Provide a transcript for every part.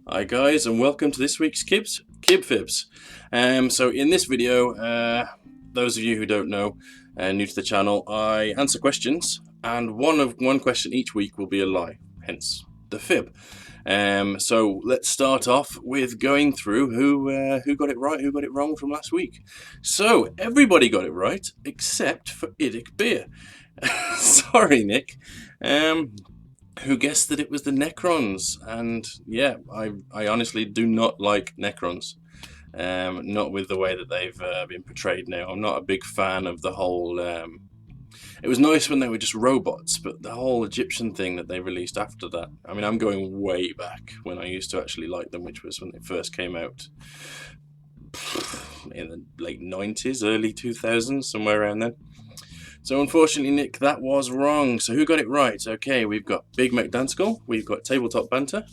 Hi guys, and welcome to this week's Fibs. So in this video, those of you who don't know, new to the channel, I answer questions, and one question each week will be a lie, hence the fib. So let's start off with going through who got it right, who got it wrong from last week. So everybody got it right except for Idic Beer. Sorry, Nick. Who guessed that it was the Necrons? And yeah, I honestly do not like Necrons. Not with the way that they've been portrayed now. I'm not a big fan of the whole. It was nice when they were just robots, but the whole Egyptian thing that they released after that. I mean, I'm going way back when I used to actually like them, which was when they first came out in the late 90s, early 2000s, somewhere around then. So unfortunately, Nick, that was wrong. So who got it right? Okay, we've got Big Mac Danskell, we've got Tabletop Banter,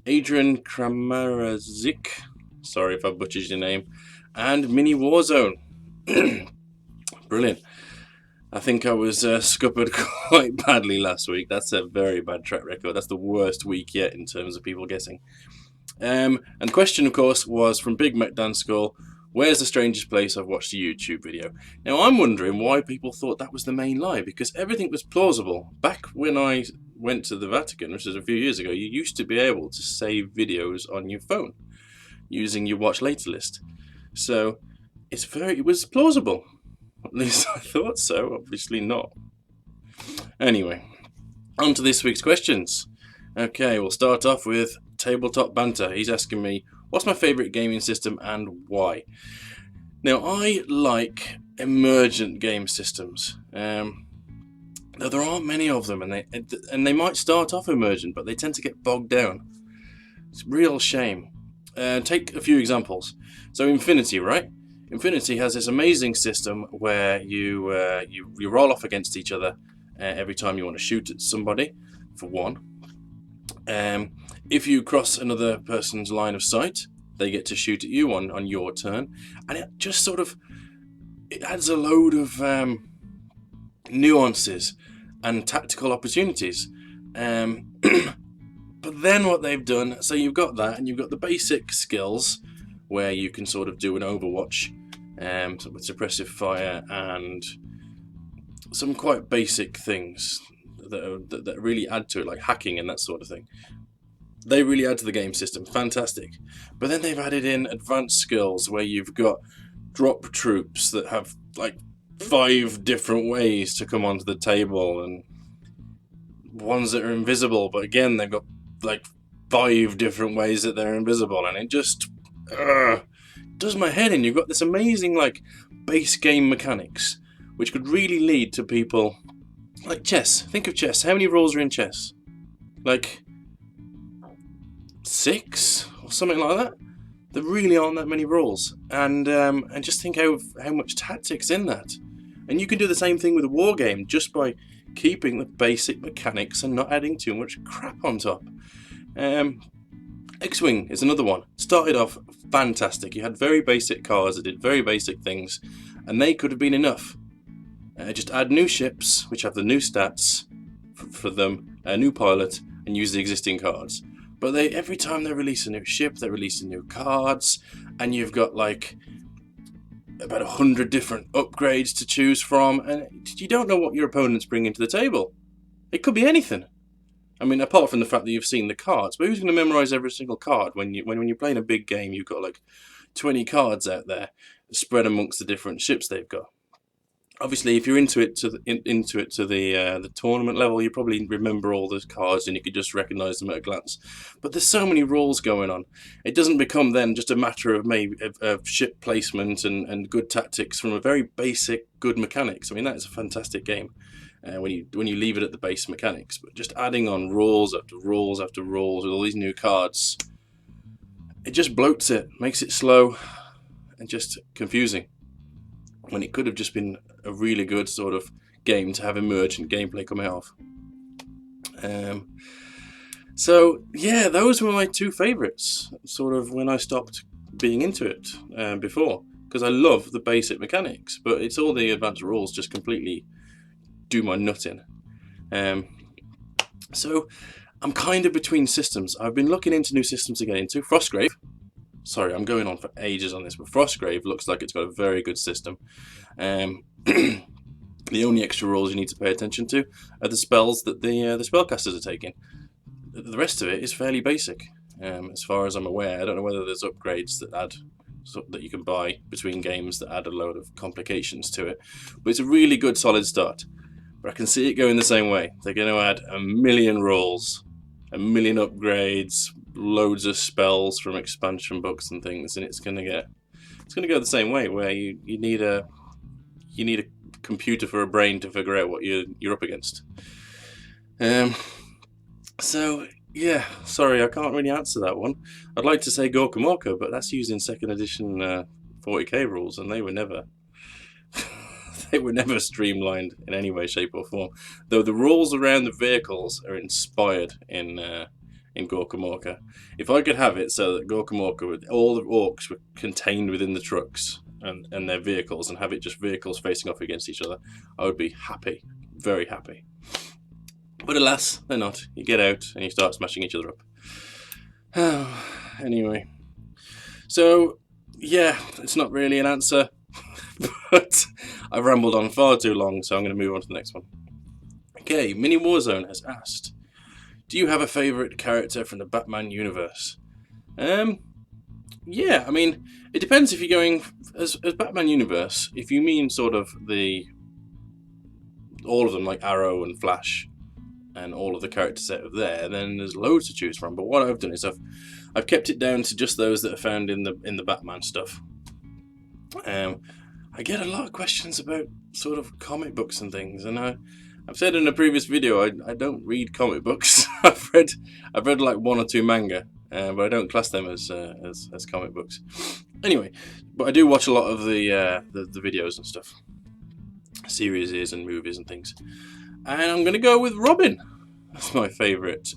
Adrian Kramarazik, sorry if I butchered your name, and Mini Warzone. Brilliant. I think I was scuppered quite badly last week. That's a very bad track record. That's the worst week yet in terms of people guessing. And the question, of course, was from Big Mac Danskell. Where's the strangest place I've watched a YouTube video? Now, I'm wondering why people thought that was the main lie, because everything was plausible. Back when I went to the Vatican, which was a few years ago, you used to be able to save videos on your phone using your watch later list. So it was plausible. At least I thought so, obviously not. Anyway, on to this week's questions. Okay, we'll start off with Tabletop Banter. He's asking me, what's my favourite gaming system and why? Now, I like emergent game systems. Though there aren't many of them, and they might start off emergent, but they tend to get bogged down. It's a real shame. Take a few examples. So Infinity, right? Infinity has this amazing system where you roll off against each other every time you want to shoot at somebody, for one. If you cross another person's line of sight, they get to shoot at you on your turn, and it just it adds a load of nuances and tactical opportunities. But then what they've done, so you've got that, and you've got the basic skills where you can sort of do an Overwatch with suppressive fire and some quite basic things that really add to it, like hacking and that sort of thing. They really add to the game system. Fantastic. But then they've added in advanced skills where you've got drop troops that have like 5 different ways to come onto the table, and ones that are invisible, but again they've got like 5 different ways that they're invisible, and it just does my head in. You've got this amazing like base game mechanics which could really lead to people like chess. Think of chess. How many rules are in chess? Like 6 or something like that. There really aren't that many rules, and just think how much tactics in that. And you can do the same thing with a war game just by keeping the basic mechanics and not adding too much crap on top. X-Wing is another one. Started off fantastic. You had very basic cars that did very basic things, and they could have been enough. Just add new ships, which have the new stats for them, a new pilot, and use the existing cards. But every time they release a new ship, they release new cards, and you've got like about 100 different upgrades to choose from, and you don't know what your opponent's bringing to the table. It could be anything. I mean, apart from the fact that you've seen the cards, but who's going to memorize every single card when you're playing a big game? You've got like 20 cards out there spread amongst the different ships they've got. Obviously, if you're into it to the tournament level, you probably remember all the cards and you could just recognise them at a glance. But there's so many rules going on. It doesn't become then just a matter of of ship placement and good tactics from a very basic good mechanics. I mean, that is a fantastic game when you leave it at the base mechanics. But just adding on rules after rules after rules with all these new cards, it just bloats it, makes it slow and just confusing, when it could have just been a really good sort of game to have emergent gameplay come out of. So yeah, those were my 2 favourites, sort of when I stopped being into it before, because I love the basic mechanics, but it's all the advanced rules just completely do my nut in. So I'm kind of between systems. I've been looking into new systems to get into. Frostgrave. Sorry, I'm going on for ages on this, but Frostgrave looks like it's got a very good system. The only extra rules you need to pay attention to are the spells that the spellcasters are taking. The rest of it is fairly basic, as far as I'm aware. I don't know whether there's upgrades that you can buy between games that add a load of complications to it, but it's a really good solid start. But I can see it going the same way. They're going to add a million rules, a million upgrades, loads of spells from expansion books and things, and it's going to go the same way, where you need a computer for a brain to figure out what you're up against. So yeah, sorry, I can't really answer that one. I'd like to say Gorkamorka, but that's using second edition 40k rules, and they were never streamlined in any way, shape, or form. Though the rules around the vehicles are inspired in Gorkamorka. If I could have it so that Gorkamorka, with all the orcs, were contained within the trucks and their vehicles, and have it just vehicles facing off against each other, I would be happy, very happy. But alas, they're not. You get out and you start smashing each other up. Anyway, so yeah, it's not really an answer, but I've rambled on far too long, so I'm going to move on to the next one. Okay, Mini Warzone has asked, do you have a favourite character from the Batman universe? Yeah, I mean, it depends if you're going as Batman universe. If you mean sort of all of them, like Arrow and Flash, and all of the character set of there, then there's loads to choose from. But what I've done is I've kept it down to just those that are found in the Batman stuff. I get a lot of questions about sort of comic books and things, and I've said in a previous video I don't read comic books. I've read like one or two manga, but I don't class them as comic books. Anyway, but I do watch a lot of the videos and stuff, series and movies and things. And I'm going to go with Robin. That's my favourite.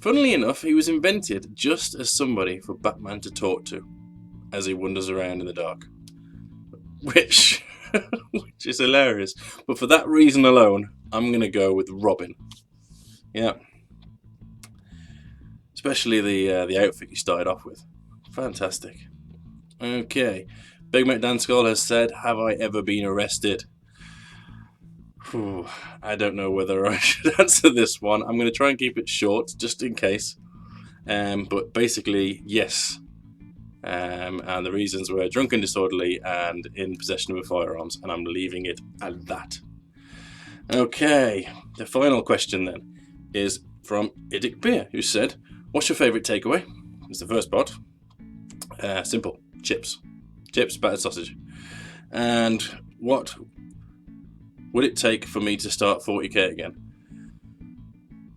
Funnily enough, he was invented just as somebody for Batman to talk to as he wanders around in the dark. Which is hilarious. But for that reason alone, I'm going to go with Robin. Yeah. Especially the outfit he started off with. Fantastic. Okay. Big Mac Dan Skull has said, have I ever been arrested? I don't know whether I should answer this one. I'm going to try and keep it short, just in case. But basically, yes. And the reasons were drunk and disorderly and in possession of firearms, and I'm leaving it at that. Okay, the final question then is from Idic Beer, who said, what's your favourite takeaway? It's the first part. Simple. Chips, battered sausage. And what would it take for me to start 40k again?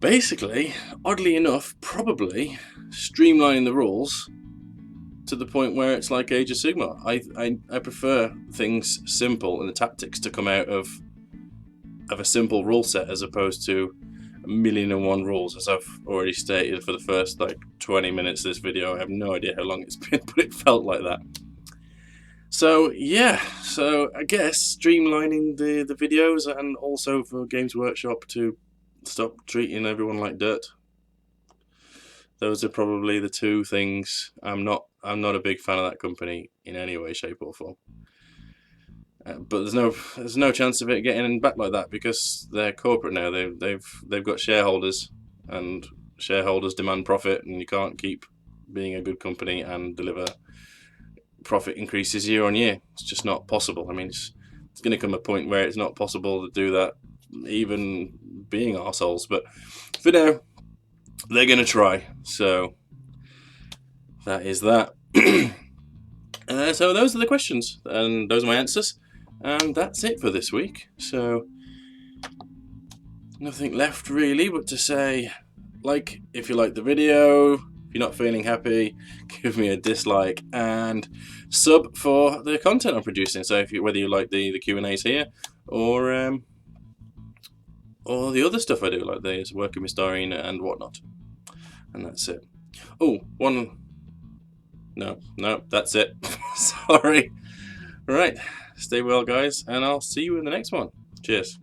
Basically, oddly enough, probably streamlining the rules to the point where it's like Age of Sigmar. I prefer things simple and the tactics to come out of a simple rule set as opposed to 1,000,001 rules, as I've already stated for the first like 20 minutes of this video. I have no idea how long it's been, but it felt like that. So yeah, so I guess streamlining the videos, and also for Games Workshop to stop treating everyone like dirt. Those are probably the two things. I'm not a big fan of that company in any way, shape, or form. But there's no chance of it getting back like that because they're corporate now. They've got shareholders, and shareholders demand profit, and you can't keep being a good company and deliver profit increases year on year. It's just not possible. I mean, it's going to come a point where it's not possible to do that, even being arseholes. But for now, they're going to try. So that is that. So those are the questions, and those are my answers, and that's it for this week. So nothing left really but to say, like if you like the video. If you're not feeling happy, give me a dislike, and sub for the content I'm producing. So whether you like the Q&As here or the other stuff I do, like the working with Starine and whatnot. And that's it. Oh, no, that's it. Sorry. Right, stay well, guys, and I'll see you in the next one. Cheers.